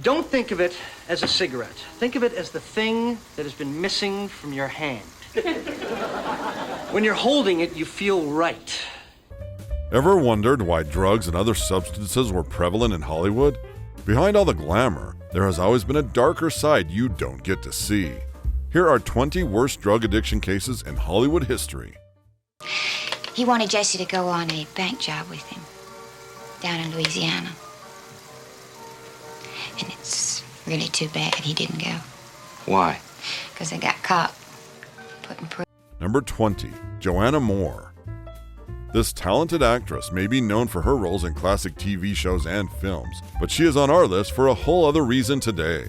Don't think of it as a cigarette. Think of it as the thing that has been missing from your hand. When you're holding it, you feel right. Ever wondered why drugs and other substances were prevalent in Hollywood? Behind all the glamour, there has always been a darker side you don't get to see. Here are 20 worst drug addiction cases in Hollywood history. He wanted Jesse to go on a bank job with him down in Louisiana. And it's really too bad he didn't go. Why? Because they got caught. Put in prison. Number 20. Joan Moore. This talented actress may be known for her roles in classic TV shows and films, but she is on our list for a whole other reason today.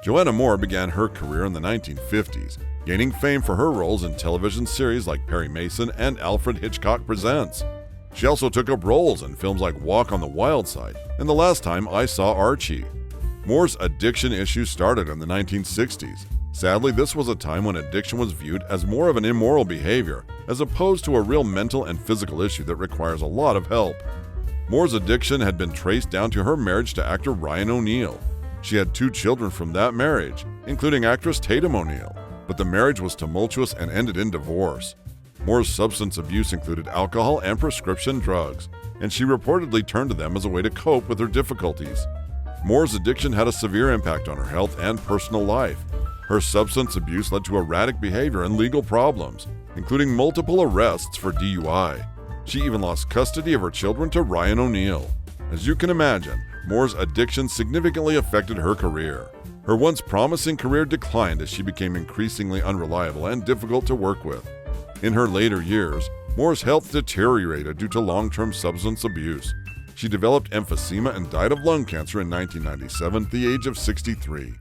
Joan Moore began her career in the 1950s, gaining fame for her roles in television series like Perry Mason and Alfred Hitchcock Presents. She also took up roles in films like Walk on the Wild Side and The Last Time I Saw Archie. Moore's addiction issues started in the 1960s. Sadly, this was a time when addiction was viewed as more of an immoral behavior, as opposed to a real mental and physical issue that requires a lot of help. Moore's addiction had been traced down to her marriage to actor Ryan O'Neal. She had 2 children from that marriage, including actress Tatum O'Neal, but the marriage was tumultuous and ended in divorce. Moore's substance abuse included alcohol and prescription drugs, and she reportedly turned to them as a way to cope with her difficulties. Moore's addiction had a severe impact on her health and personal life. Her substance abuse led to erratic behavior and legal problems, including multiple arrests for DUI. She even lost custody of her children to Ryan O'Neal. As you can imagine, Moore's addiction significantly affected her career. Her once promising career declined as she became increasingly unreliable and difficult to work with. In her later years, Moore's health deteriorated due to long-term substance abuse. She developed emphysema and died of lung cancer in 1997 at the age of 63.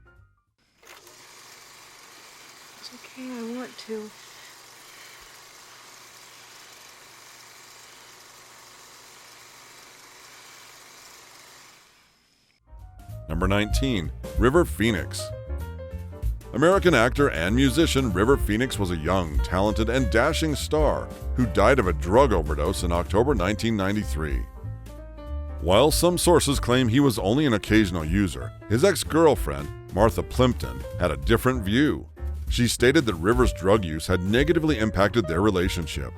It's okay, I want to. Number 19. River Phoenix. American actor and musician River Phoenix was a young, talented, and dashing star who died of a drug overdose in October 1993. While some sources claim he was only an occasional user, his ex-girlfriend, Martha Plimpton, had a different view. She stated that River's drug use had negatively impacted their relationship.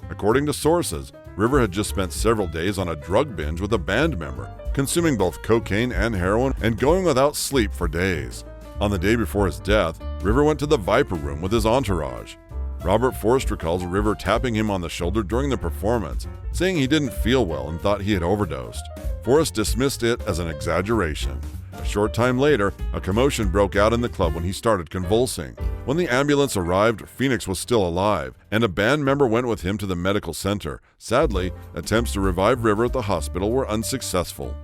According to sources, River had just spent several days on a drug binge with a band member, consuming both cocaine and heroin and going without sleep for days. On the day before his death, River went to the Viper Room with his entourage. Robert Forrest recalls River tapping him on the shoulder during the performance, saying he didn't feel well and thought he had overdosed. Forrest dismissed it as an exaggeration. A short time later, a commotion broke out in the club when he started convulsing. When the ambulance arrived, Phoenix was still alive, and a band member went with him to the medical center. Sadly, attempts to revive River at the hospital were unsuccessful.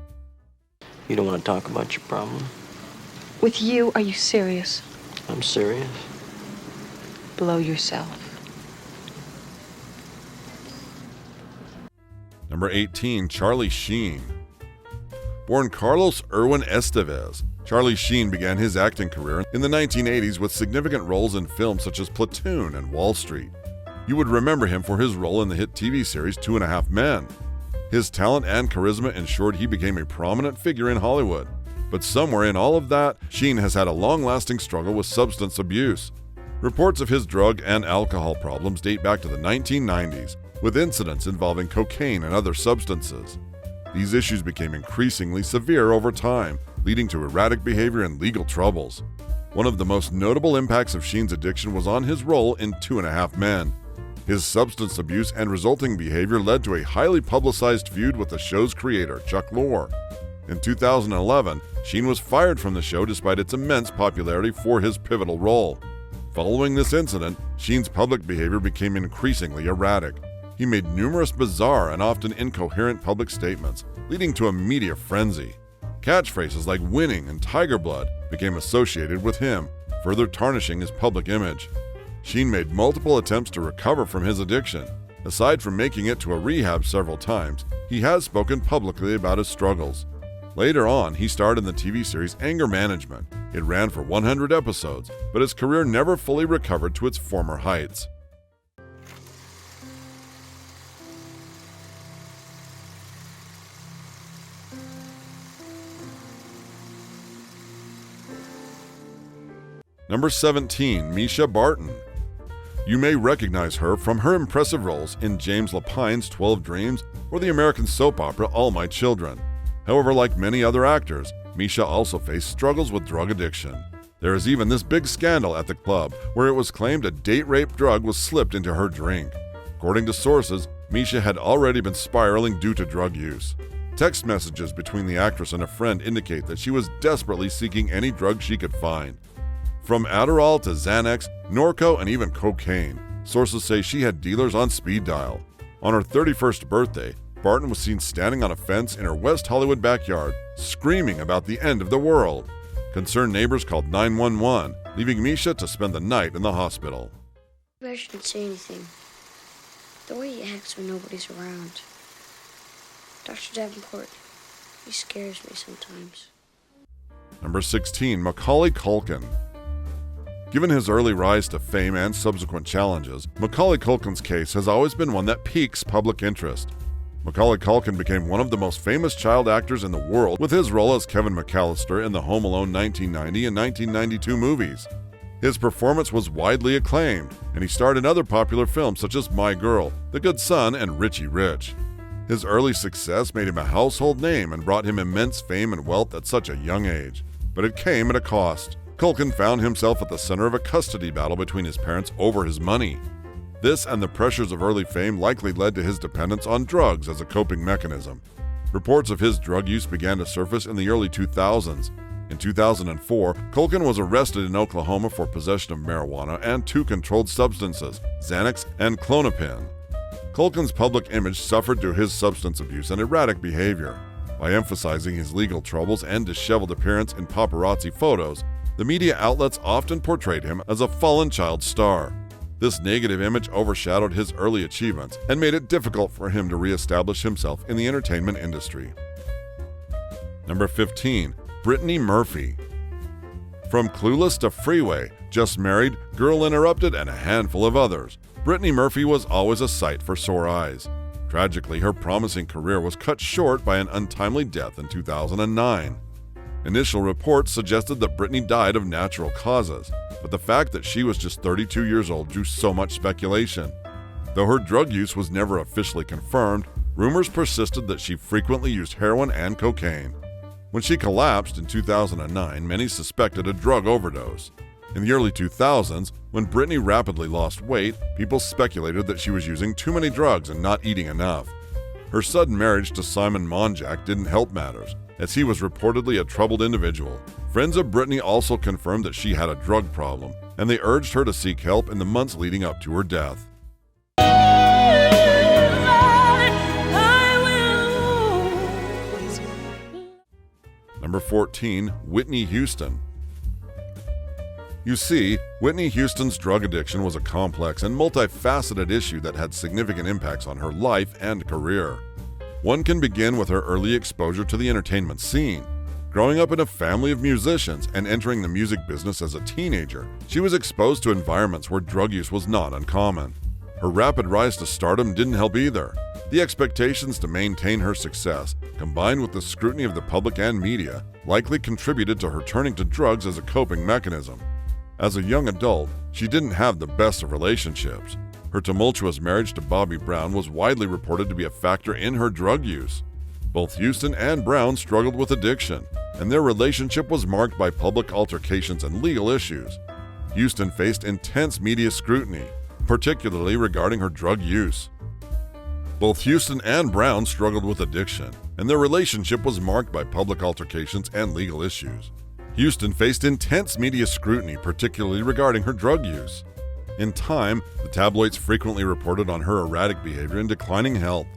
You don't want to talk about your problem? With you, are you serious? I'm serious. Blow yourself. Number 18. Charlie Sheen. Born Carlos Irwin Estevez, Charlie Sheen began his acting career in the 1980s with significant roles in films such as Platoon and Wall Street. You would remember him for his role in the hit TV series 2.5 Men. His talent and charisma ensured he became a prominent figure in Hollywood. But somewhere in all of that, Sheen has had a long-lasting struggle with substance abuse. Reports of his drug and alcohol problems date back to the 1990s, with incidents involving cocaine and other substances. These issues became increasingly severe over time, leading to erratic behavior and legal troubles. One of the most notable impacts of Sheen's addiction was on his role in 2.5 Men. His substance abuse and resulting behavior led to a highly publicized feud with the show's creator, Chuck Lorre. In 2011, Sheen was fired from the show despite its immense popularity for his pivotal role. Following this incident, Sheen's public behavior became increasingly erratic. He made numerous bizarre and often incoherent public statements, leading to a media frenzy. Catchphrases like winning and tiger blood became associated with him, further tarnishing his public image. Sheen made multiple attempts to recover from his addiction. Aside from making it to a rehab several times, he has spoken publicly about his struggles. Later on, he starred in the TV series Anger Management. It ran for 100 episodes, but his career never fully recovered to its former heights. Number 17. Misha Barton. You may recognize her from her impressive roles in James Lapine's 12 Dreams or the American soap opera All My Children. However, like many other actors, Misha also faced struggles with drug addiction. There is even this big scandal at the club where it was claimed a date rape drug was slipped into her drink. According to sources, Misha had already been spiraling due to drug use. Text messages between the actress and a friend indicate that she was desperately seeking any drug she could find. From Adderall to Xanax, Norco, and even cocaine, sources say she had dealers on speed dial. On her 31st birthday, Barton was seen standing on a fence in her West Hollywood backyard, screaming about the end of the world. Concerned neighbors called 911, leaving Misha to spend the night in the hospital. Maybe I shouldn't say anything. The way he acts when nobody's around. Dr. Davenport, he scares me sometimes. Number 16. Macaulay Culkin. Given his early rise to fame and subsequent challenges, Macaulay Culkin's case has always been one that piques public interest. Macaulay Culkin became one of the most famous child actors in the world with his role as Kevin McAllister in the Home Alone 1990 and 1992 movies. His performance was widely acclaimed, and he starred in other popular films such as My Girl, The Good Son, and Richie Rich. His early success made him a household name and brought him immense fame and wealth at such a young age. But it came at a cost. Culkin found himself at the center of a custody battle between his parents over his money. This and the pressures of early fame likely led to his dependence on drugs as a coping mechanism. Reports of his drug use began to surface in the early 2000s. In 2004, Culkin was arrested in Oklahoma for possession of marijuana and 2 controlled substances, Xanax and Klonopin. Culkin's public image suffered due to his substance abuse and erratic behavior. By emphasizing his legal troubles and disheveled appearance in paparazzi photos, the media outlets often portrayed him as a fallen child star. This negative image overshadowed his early achievements and made it difficult for him to reestablish himself in the entertainment industry. Number 15. Britney Murphy. From Clueless to Freeway, Just Married, Girl Interrupted, and a handful of others, Britney Murphy was always a sight for sore eyes. Tragically, her promising career was cut short by an untimely death in 2009. Initial reports suggested that Britney died of natural causes, but the fact that she was just 32 years old drew so much speculation. Though her drug use was never officially confirmed, rumors persisted that she frequently used heroin and cocaine. When she collapsed in 2009, many suspected a drug overdose. In the early 2000s, when Britney rapidly lost weight, people speculated that she was using too many drugs and not eating enough. Her sudden marriage to Simon Monjack didn't help matters, as he was reportedly a troubled individual. Friends of Britney also confirmed that she had a drug problem, and they urged her to seek help in the months leading up to her death. Number 14. Whitney Houston. You see, Whitney Houston's drug addiction was a complex and multifaceted issue that had significant impacts on her life and career. One can begin with her early exposure to the entertainment scene. Growing up in a family of musicians and entering the music business as a teenager, she was exposed to environments where drug use was not uncommon. Her rapid rise to stardom didn't help either. The expectations to maintain her success, combined with the scrutiny of the public and media, likely contributed to her turning to drugs as a coping mechanism. As a young adult, she didn't have the best of relationships. Her tumultuous marriage to Bobby Brown was widely reported to be a factor in her drug use. Both Houston and Brown struggled with addiction, and their relationship was marked by public altercations and legal issues. Houston faced intense media scrutiny, particularly regarding her drug use. Both Houston and Brown struggled with addiction, and their relationship was marked by public altercations and legal issues. Houston faced intense media scrutiny, particularly regarding her drug use. In time, the tabloids frequently reported on her erratic behavior and declining health.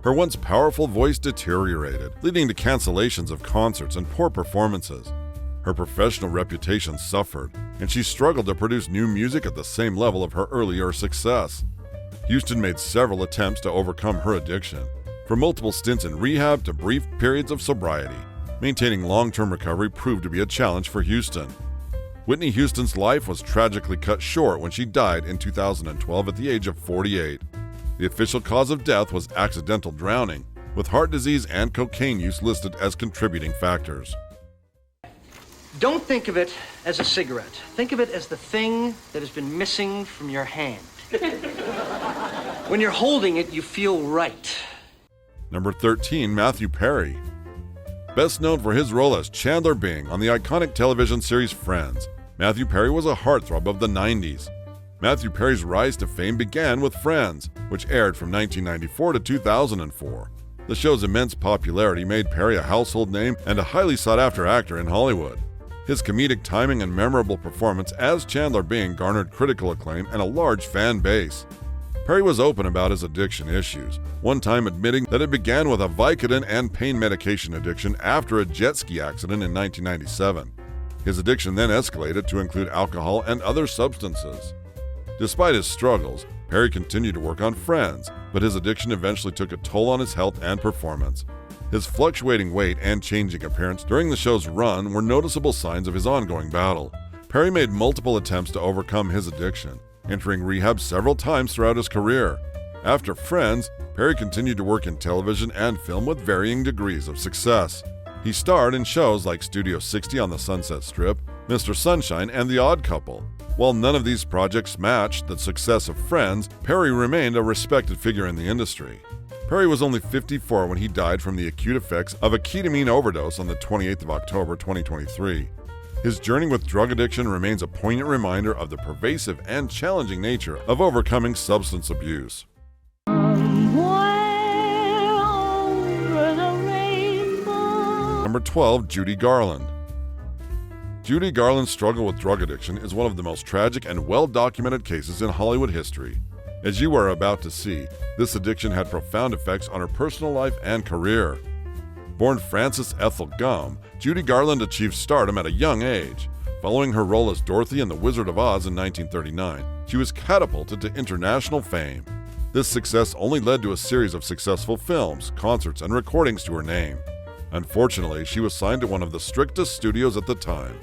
Her once powerful voice deteriorated, leading to cancellations of concerts and poor performances. Her professional reputation suffered, and she struggled to produce new music at the same level of her earlier success. Houston made several attempts to overcome her addiction, from multiple stints in rehab to brief periods of sobriety. Maintaining long-term recovery proved to be a challenge for Houston. Whitney Houston's life was tragically cut short when she died in 2012 at the age of 48. The official cause of death was accidental drowning, with heart disease and cocaine use listed as contributing factors. Don't think of it as a cigarette. Think of it as the thing that has been missing from your hand. When you're holding it, you feel right. Number 13, Matthew Perry. Best known for his role as Chandler Bing on the iconic television series Friends, Matthew Perry was a heartthrob of the 90s. Matthew Perry's rise to fame began with Friends, which aired from 1994 to 2004. The show's immense popularity made Perry a household name and a highly sought-after actor in Hollywood. His comedic timing and memorable performance as Chandler Bing garnered critical acclaim and a large fan base. Perry was open about his addiction issues, one time admitting that it began with a Vicodin and pain medication addiction after a jet ski accident in 1997. His addiction then escalated to include alcohol and other substances. Despite his struggles, Perry continued to work on Friends, but his addiction eventually took a toll on his health and performance. His fluctuating weight and changing appearance during the show's run were noticeable signs of his ongoing battle. Perry made multiple attempts to overcome his addiction, entering rehab several times throughout his career. After Friends, Perry continued to work in television and film with varying degrees of success. He starred in shows like Studio 60 on the Sunset Strip, Mr. Sunshine, and The Odd Couple. While none of these projects matched the success of Friends, Perry remained a respected figure in the industry. Perry was only 54 when he died from the acute effects of a ketamine overdose on the 28th of October 2023. His journey with drug addiction remains a poignant reminder of the pervasive and challenging nature of overcoming substance abuse. Number 12, Judy Garland. Judy Garland's struggle with drug addiction is one of the most tragic and well-documented cases in Hollywood history. As you are about to see, this addiction had profound effects on her personal life and career. Born Frances Ethel Gum, Judy Garland achieved stardom at a young age. Following her role as Dorothy in The Wizard of Oz in 1939, she was catapulted to international fame. This success only led to a series of successful films, concerts, and recordings to her name. Unfortunately, she was signed to one of the strictest studios at the time.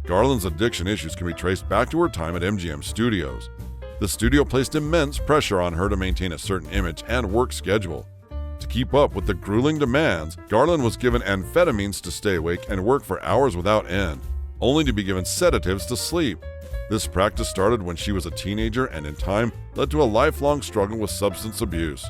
Garland's addiction issues can be traced back to her time at MGM Studios. The studio placed immense pressure on her to maintain a certain image and work schedule. To keep up with the grueling demands, Garland was given amphetamines to stay awake and work for hours without end, only to be given sedatives to sleep. This practice started when she was a teenager and in time led to a lifelong struggle with substance abuse.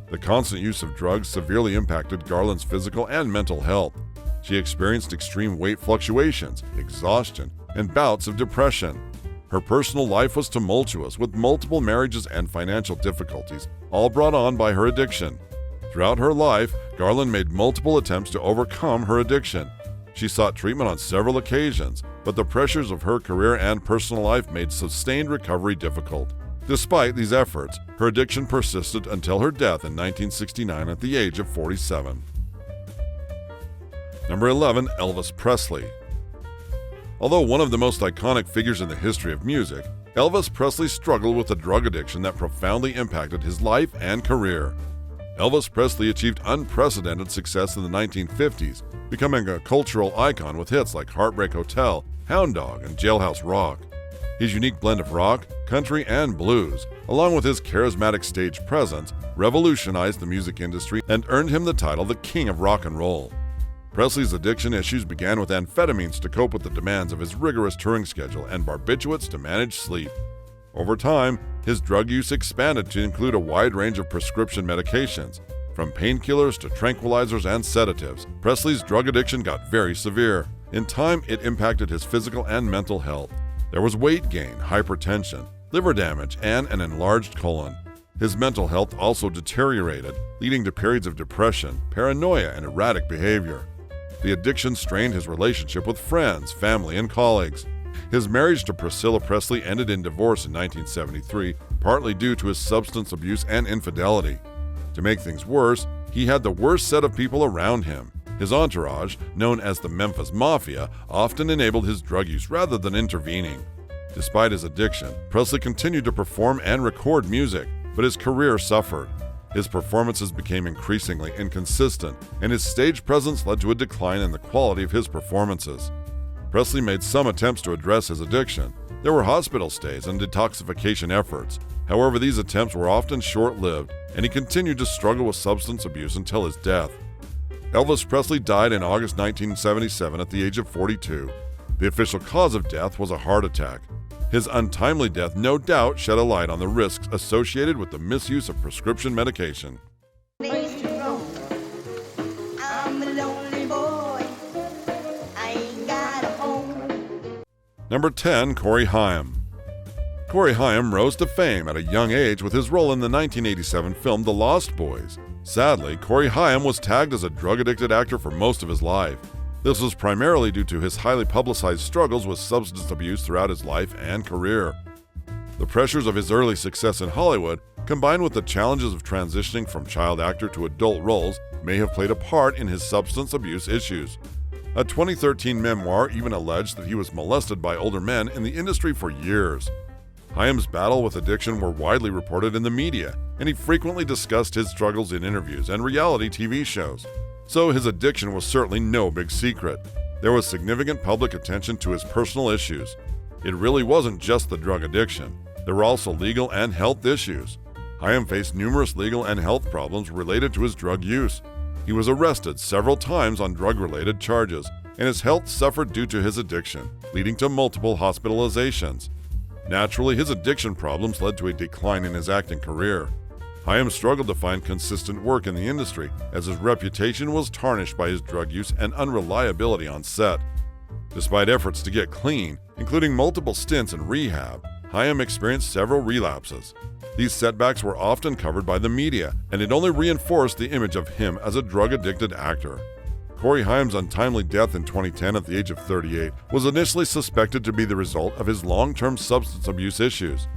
The constant use of drugs severely impacted Garland's physical and mental health. She experienced extreme weight fluctuations, exhaustion, and bouts of depression. Her personal life was tumultuous, with multiple marriages and financial difficulties, all brought on by her addiction. Throughout her life, Garland made multiple attempts to overcome her addiction. She sought treatment on several occasions, but the pressures of her career and personal life made sustained recovery difficult. Despite these efforts, her addiction persisted until her death in 1969 at the age of 47. Number 11, Elvis Presley. Although one of the most iconic figures in the history of music, Elvis Presley struggled with a drug addiction that profoundly impacted his life and career. Elvis Presley achieved unprecedented success in the 1950s, becoming a cultural icon with hits like Heartbreak Hotel, Hound Dog, and Jailhouse Rock. His unique blend of rock, country, and blues, along with his charismatic stage presence, revolutionized the music industry and earned him the title the King of Rock and Roll. Presley's addiction issues began with amphetamines to cope with the demands of his rigorous touring schedule and barbiturates to manage sleep. Over time, his drug use expanded to include a wide range of prescription medications. From painkillers to tranquilizers and sedatives, Presley's drug addiction got very severe. In time, it impacted his physical and mental health. There was weight gain, hypertension, liver damage, and an enlarged colon. His mental health also deteriorated, leading to periods of depression, paranoia, and erratic behavior. The addiction strained his relationship with friends, family, and colleagues. His marriage to Priscilla Presley ended in divorce in 1973, partly due to his substance abuse and infidelity. To make things worse, he had the worst set of people around him. His entourage, known as the Memphis Mafia, often enabled his drug use rather than intervening. Despite his addiction, Presley continued to perform and record music, but his career suffered. His performances became increasingly inconsistent, and his stage presence led to a decline in the quality of his performances. Presley made some attempts to address his addiction. There were hospital stays and detoxification efforts. However, these attempts were often short-lived, and he continued to struggle with substance abuse until his death. Elvis Presley died in August 1977 at the age of 42. The official cause of death was a heart attack. His untimely death no doubt shed a light on the risks associated with the misuse of prescription medication. Number 10, Cory Hyam. Cory Hyam rose to fame at a young age with his role in the 1987 film The Lost Boys. Sadly, Cory Hyam was tagged as a drug-addicted actor for most of his life. This was primarily due to his highly publicized struggles with substance abuse throughout his life and career. The pressures of his early success in Hollywood, combined with the challenges of transitioning from child actor to adult roles, may have played a part in his substance abuse issues. A 2013 memoir even alleged that he was molested by older men in the industry for years. Hyam's battle with addiction were widely reported in the media, and he frequently discussed his struggles in interviews and reality TV shows. So his addiction was certainly no big secret. There was significant public attention to his personal issues. It really wasn't just the drug addiction. There were also legal and health issues. Hyam faced numerous legal and health problems related to his drug use. He was arrested several times on drug-related charges, and his health suffered due to his addiction, leading to multiple hospitalizations. Naturally, his addiction problems led to a decline in his acting career. Hyam struggled to find consistent work in the industry, as his reputation was tarnished by his drug use and unreliability on set. Despite efforts to get clean, including multiple stints in rehab, Hyam experienced several relapses. These setbacks were often covered by the media, and it only reinforced the image of him as a drug-addicted actor. Cory Hyam's untimely death in 2010 at the age of 38 was initially suspected to be the result of his long-term substance abuse issues.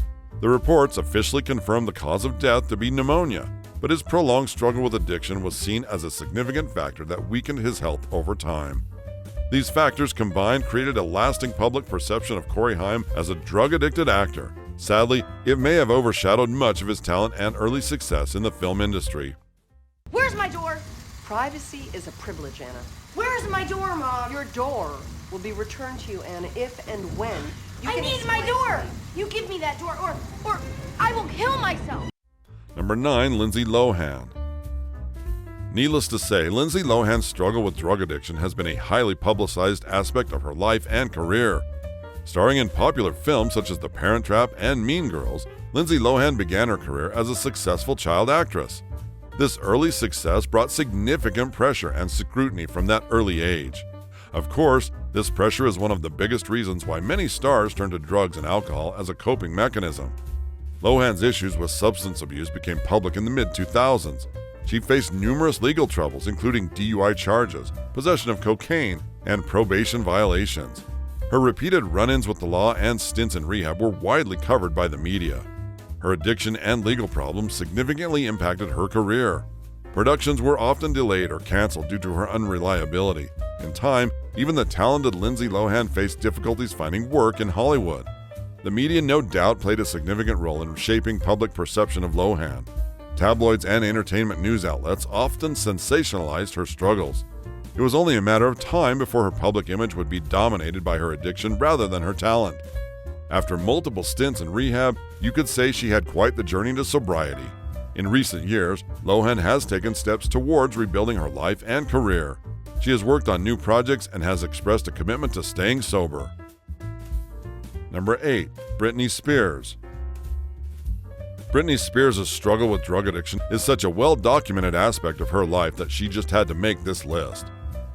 The reports officially confirmed the cause of death to be pneumonia, but his prolonged struggle with addiction was seen as a significant factor that weakened his health over time. These factors combined created a lasting public perception of Cory Hyam as a drug-addicted actor. Sadly, it may have overshadowed much of his talent and early success in the film industry. Where's my door? Privacy is a privilege, Anna. Where's my door, Mom? Your door will be returned to you, Anna, if and when you I can need my explain door. to me. You give me that door, or I will kill myself. Number 9, Lindsay Lohan. Needless to say, Lindsay Lohan's struggle with drug addiction has been a highly publicized aspect of her life and career. Starring in popular films such as The Parent Trap and Mean Girls, Lindsay Lohan began her career as a successful child actress. This early success brought significant pressure and scrutiny from that early age. Of course, this pressure is one of the biggest reasons why many stars turn to drugs and alcohol as a coping mechanism. Lohan's issues with substance abuse became public in the mid-2000s. She faced numerous legal troubles, including DUI charges, possession of cocaine, and probation violations. Her repeated run-ins with the law and stints in rehab were widely covered by the media. Her addiction and legal problems significantly impacted her career. Productions were often delayed or canceled due to her unreliability. In time, even the talented Lindsay Lohan faced difficulties finding work in Hollywood. The media no doubt played a significant role in shaping public perception of Lohan. Tabloids and entertainment news outlets often sensationalized her struggles. It was only a matter of time before her public image would be dominated by her addiction rather than her talent. After multiple stints in rehab, you could say she had quite the journey to sobriety. In recent years, Lohan has taken steps towards rebuilding her life and career. She has worked on new projects and has expressed a commitment to staying sober. Number 8, Britney Spears. Britney Spears' struggle with drug addiction is such a well-documented aspect of her life that she just had to make this list.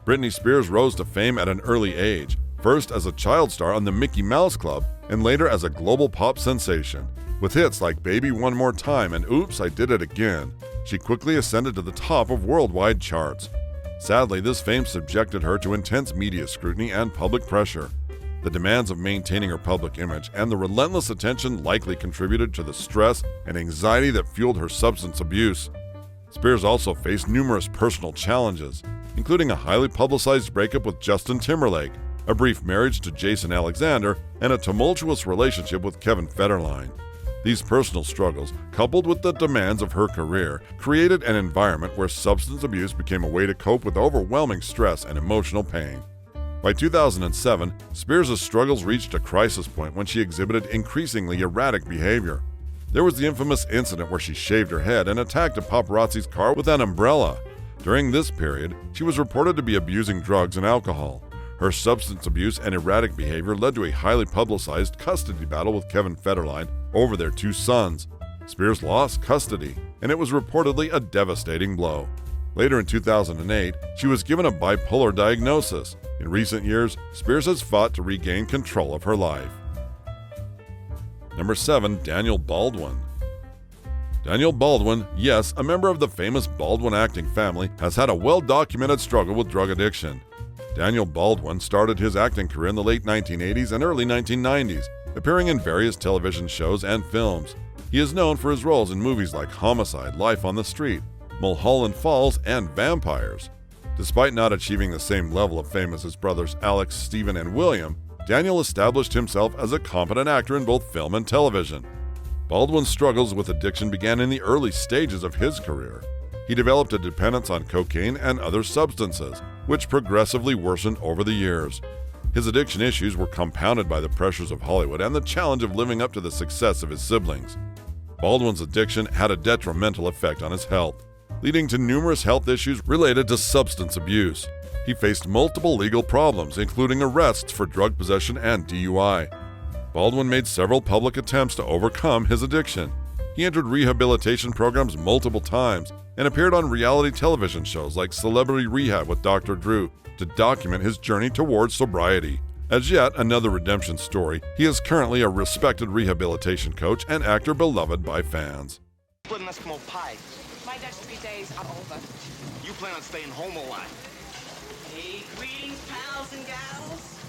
Britney Spears rose to fame at an early age, first as a child star on the Mickey Mouse Club and later as a global pop sensation. With hits like Baby One More Time and Oops, I Did It Again, she quickly ascended to the top of worldwide charts. Sadly, this fame subjected her to intense media scrutiny and public pressure. The demands of maintaining her public image and the relentless attention likely contributed to the stress and anxiety that fueled her substance abuse. Spears also faced numerous personal challenges, including a highly publicized breakup with Justin Timberlake, a brief marriage to Jason Alexander, and a tumultuous relationship with Kevin Federline. These personal struggles, coupled with the demands of her career, created an environment where substance abuse became a way to cope with overwhelming stress and emotional pain. By 2007, Spears' struggles reached a crisis point when she exhibited increasingly erratic behavior. There was the infamous incident where she shaved her head and attacked a paparazzi's car with an umbrella. During this period, she was reported to be abusing drugs and alcohol. Her substance abuse and erratic behavior led to a highly publicized custody battle with Kevin Federline over their 2 sons. Spears lost custody, and it was reportedly a devastating blow. Later in 2008, she was given a bipolar diagnosis. In recent years, Spears has fought to regain control of her life. Number 7. Daniel Baldwin. Daniel Baldwin, yes, a member of the famous Baldwin acting family, has had a well-documented struggle with drug addiction. Daniel Baldwin started his acting career in the late 1980s and early 1990s, appearing in various television shows and films. He is known for his roles in movies like Homicide, Life on the Street, Mulholland Falls, and Vampires. Despite not achieving the same level of fame as his brothers Alex, Stephen, and William, Daniel established himself as a competent actor in both film and television. Baldwin's struggles with addiction began in the early stages of his career. He developed a dependence on cocaine and other substances, which progressively worsened over the years. His addiction issues were compounded by the pressures of Hollywood and the challenge of living up to the success of his siblings. Baldwin's addiction had a detrimental effect on his health, leading to numerous health issues related to substance abuse. He faced multiple legal problems, including arrests for drug possession and DUI. Baldwin made several public attempts to overcome his addiction. He entered rehabilitation programs multiple times and appeared on reality television shows like Celebrity Rehab with Dr. Drew to document his journey towards sobriety. As yet another redemption story, he is currently a respected rehabilitation coach and actor beloved by fans. Split an Eskimo pie. My Dutch 3 days are over. You plan on staying home all night. Hey, greetings, pals and gals.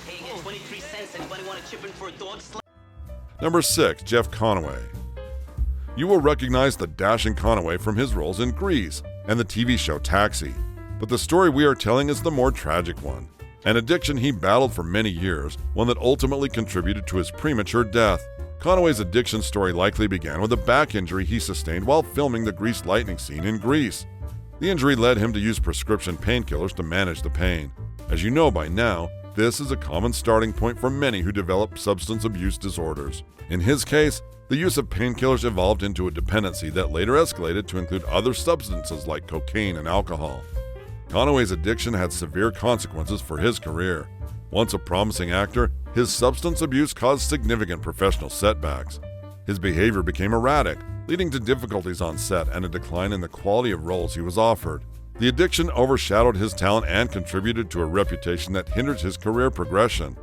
Hey, get 23 cents. Anybody want to chip in for a dog slap? Number 6. Jeff Conway. You will recognize the dashing Conway from his roles in Grease and the TV show Taxi. But the story we are telling is the more tragic one. An addiction he battled for many years, one that ultimately contributed to his premature death. Conway's addiction story likely began with a back injury he sustained while filming the grease lightning scene in Grease. The injury led him to use prescription painkillers to manage the pain. As you know by now, this is a common starting point for many who develop substance abuse disorders. In his case, the use of painkillers evolved into a dependency that later escalated to include other substances like cocaine and alcohol. Conway's addiction had severe consequences for his career. Once a promising actor, his substance abuse caused significant professional setbacks. His behavior became erratic, leading to difficulties on set and a decline in the quality of roles he was offered. The addiction overshadowed his talent and contributed to a reputation that hindered his career progression.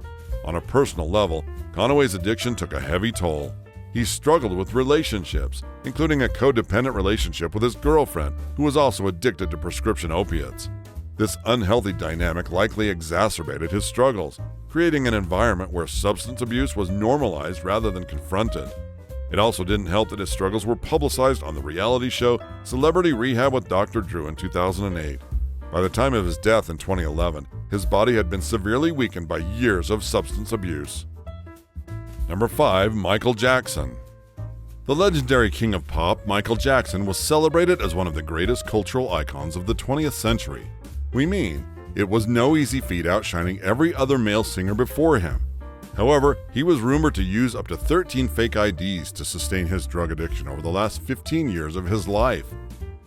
On a personal level, Conway's addiction took a heavy toll. He struggled with relationships, including a codependent relationship with his girlfriend, who was also addicted to prescription opiates. This unhealthy dynamic likely exacerbated his struggles, creating an environment where substance abuse was normalized rather than confronted. It also didn't help that his struggles were publicized on the reality show Celebrity Rehab with Dr. Drew in 2008. By the time of his death in 2011, his body had been severely weakened by years of substance abuse. Number 5. Michael Jackson. The legendary king of pop, Michael Jackson, was celebrated as one of the greatest cultural icons of the 20th century. We mean, it was no easy feat outshining every other male singer before him. However, he was rumored to use up to 13 fake IDs to sustain his drug addiction over the last 15 years of his life.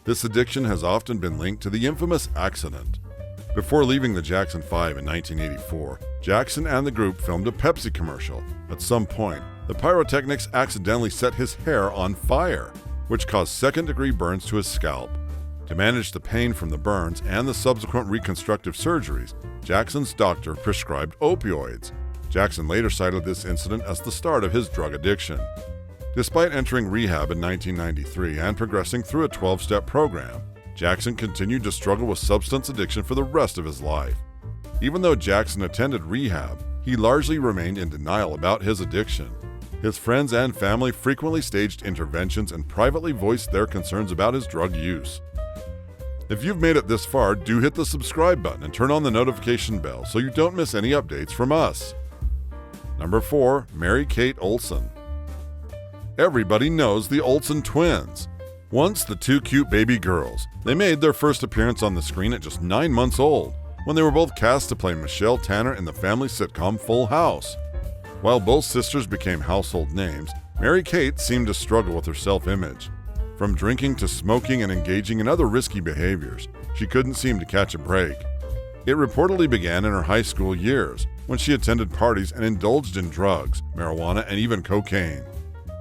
This addiction has often been linked to the infamous accident. Before leaving the Jackson 5 in 1984, Jackson and the group filmed a Pepsi commercial. At some point, the pyrotechnics accidentally set his hair on fire, which caused second-degree burns to his scalp. To manage the pain from the burns and the subsequent reconstructive surgeries, Jackson's doctor prescribed opioids. Jackson later cited this incident as the start of his drug addiction. Despite entering rehab in 1993 and progressing through a 12-step program, Jackson continued to struggle with substance addiction for the rest of his life. Even though Jackson attended rehab, he largely remained in denial about his addiction. His friends and family frequently staged interventions and privately voiced their concerns about his drug use. If you've made it this far, do hit the subscribe button and turn on the notification bell so you don't miss any updates from us. Number 4. Mary-Kate Olsen. Everybody knows the Olsen twins. Once the two cute baby girls, they made their first appearance on the screen at just 9 months old, when they were both cast to play Michelle Tanner in the family sitcom Full House. While both sisters became household names, Mary-Kate seemed to struggle with her self-image. From drinking to smoking and engaging in other risky behaviors, she couldn't seem to catch a break. It reportedly began in her high school years, when she attended parties and indulged in drugs, marijuana, and even cocaine.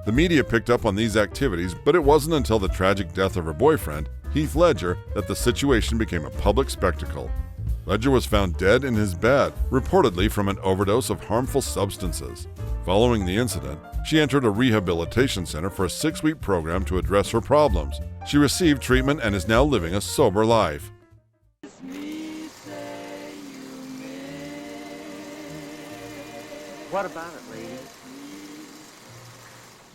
The media picked up on these activities, but it wasn't until the tragic death of her boyfriend, Heath Ledger, that the situation became a public spectacle. Ledger was found dead in his bed, reportedly from an overdose of harmful substances. Following the incident, she entered a rehabilitation center for a 6-week program to address her problems. She received treatment and is now living a sober life. What about it, lady?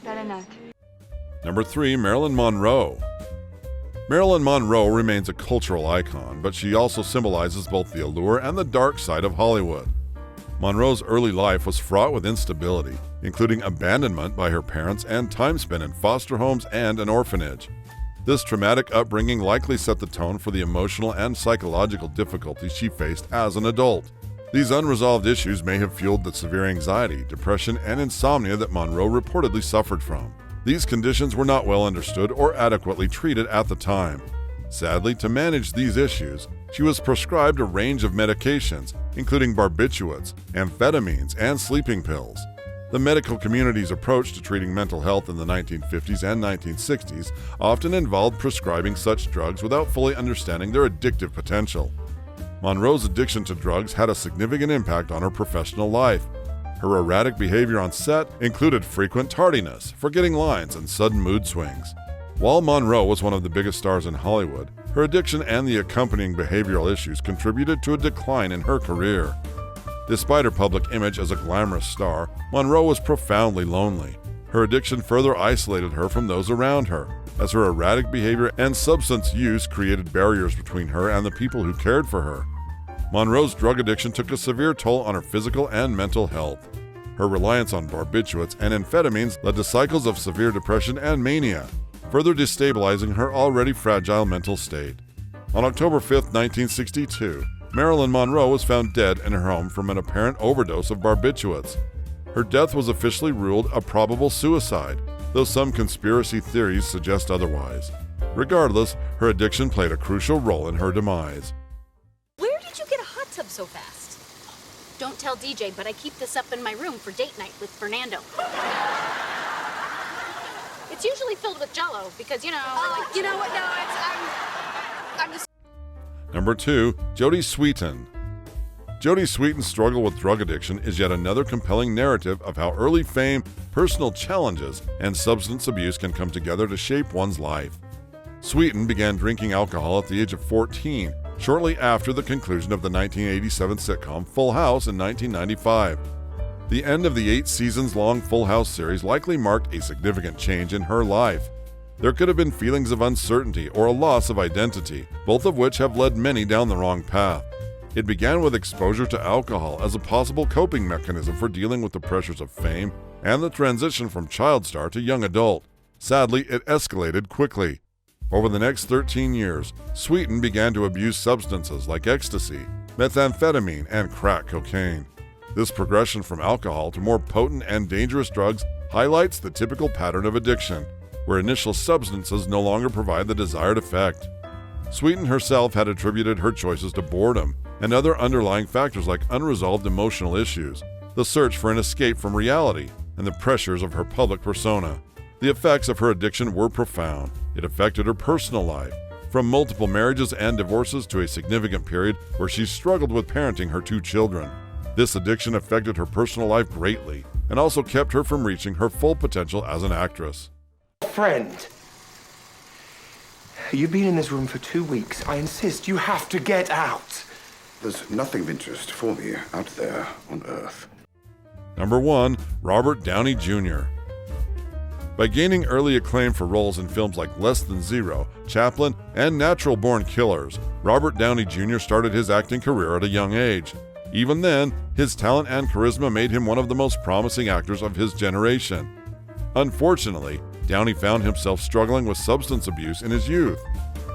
Better not. Number 3, Marilyn Monroe. Marilyn Monroe remains a cultural icon, but she also symbolizes both the allure and the dark side of Hollywood. Monroe's early life was fraught with instability, including abandonment by her parents and time spent in foster homes and an orphanage. This traumatic upbringing likely set the tone for the emotional and psychological difficulties she faced as an adult. These unresolved issues may have fueled the severe anxiety, depression, and insomnia that Monroe reportedly suffered from. These conditions were not well understood or adequately treated at the time. Sadly, to manage these issues, she was prescribed a range of medications, including barbiturates, amphetamines, and sleeping pills. The medical community's approach to treating mental health in the 1950s and 1960s often involved prescribing such drugs without fully understanding their addictive potential. Monroe's addiction to drugs had a significant impact on her professional life. Her erratic behavior on set included frequent tardiness, forgetting lines, and sudden mood swings. While Monroe was one of the biggest stars in Hollywood, her addiction and the accompanying behavioral issues contributed to a decline in her career. Despite her public image as a glamorous star, Monroe was profoundly lonely. Her addiction further isolated her from those around her, as her erratic behavior and substance use created barriers between her and the people who cared for her. Monroe's drug addiction took a severe toll on her physical and mental health. Her reliance on barbiturates and amphetamines led to cycles of severe depression and mania, further destabilizing her already fragile mental state. On October 5, 1962, Marilyn Monroe was found dead in her home from an apparent overdose of barbiturates. Her death was officially ruled a probable suicide, though some conspiracy theories suggest otherwise. Regardless, her addiction played a crucial role in her demise. Where did you get a hot tub so fast? Don't tell DJ, but I keep this up in my room for date night with Fernando. It's usually filled with Jell-O because, you know, You know what? No, I'm just... Number 2, Jodie Sweetin. Jodie Sweetin's struggle with drug addiction is yet another compelling narrative of how early fame, personal challenges, and substance abuse can come together to shape one's life. Sweetin began drinking alcohol at the age of 14, shortly after the conclusion of the 1987 sitcom Full House in 1995. The end of the 8 seasons-long Full House series likely marked a significant change in her life. There could have been feelings of uncertainty or a loss of identity, both of which have led many down the wrong path. It began with exposure to alcohol as a possible coping mechanism for dealing with the pressures of fame and the transition from child star to young adult. Sadly, it escalated quickly. Over the next 13 years, Sweetin began to abuse substances like ecstasy, methamphetamine, and crack cocaine. This progression from alcohol to more potent and dangerous drugs highlights the typical pattern of addiction, where initial substances no longer provide the desired effect. Sweetin herself had attributed her choices to boredom and other underlying factors like unresolved emotional issues, the search for an escape from reality, and the pressures of her public persona. The effects of her addiction were profound. It affected her personal life, from multiple marriages and divorces to a significant period where she struggled with parenting her 2 children. This addiction affected her personal life greatly and also kept her from reaching her full potential as an actress. Friend, you've been in this room for 2 weeks. I insist you have to get out. There's nothing of interest for me out there on Earth. Number 1, Robert Downey Jr. By gaining early acclaim for roles in films like Less Than Zero, Chaplin, and Natural Born Killers, Robert Downey Jr. started his acting career at a young age. Even then, his talent and charisma made him one of the most promising actors of his generation. Unfortunately, Downey found himself struggling with substance abuse in his youth.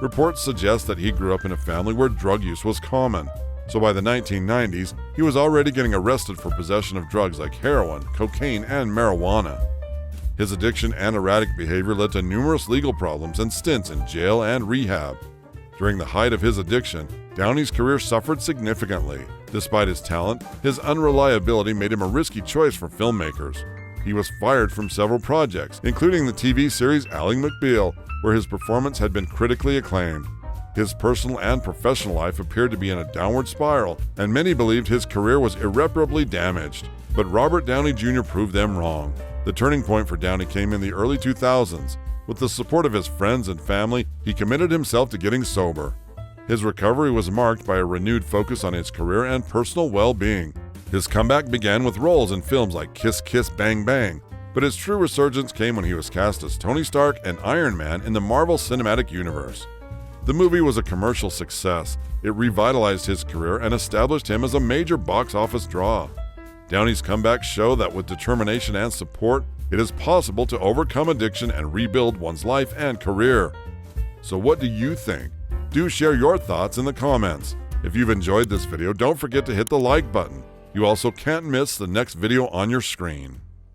Reports suggest that he grew up in a family where drug use was common. So by the 1990s, he was already getting arrested for possession of drugs like heroin, cocaine, and marijuana. His addiction and erratic behavior led to numerous legal problems and stints in jail and rehab. During the height of his addiction, Downey's career suffered significantly. Despite his talent, his unreliability made him a risky choice for filmmakers. He was fired from several projects, including the TV series Ally McBeal, where his performance had been critically acclaimed. His personal and professional life appeared to be in a downward spiral, and many believed his career was irreparably damaged. But Robert Downey Jr. proved them wrong. The turning point for Downey came in the early 2000s. With the support of his friends and family, he committed himself to getting sober. His recovery was marked by a renewed focus on his career and personal well-being. His comeback began with roles in films like Kiss Kiss Bang Bang, but his true resurgence came when he was cast as Tony Stark and Iron Man in the Marvel Cinematic Universe. The movie was a commercial success. It revitalized his career and established him as a major box office draw. Downey's comebacks show that with determination and support, it is possible to overcome addiction and rebuild one's life and career. So what do you think? Do share your thoughts in the comments. If you've enjoyed this video, don't forget to hit the like button. You also can't miss the next video on your screen.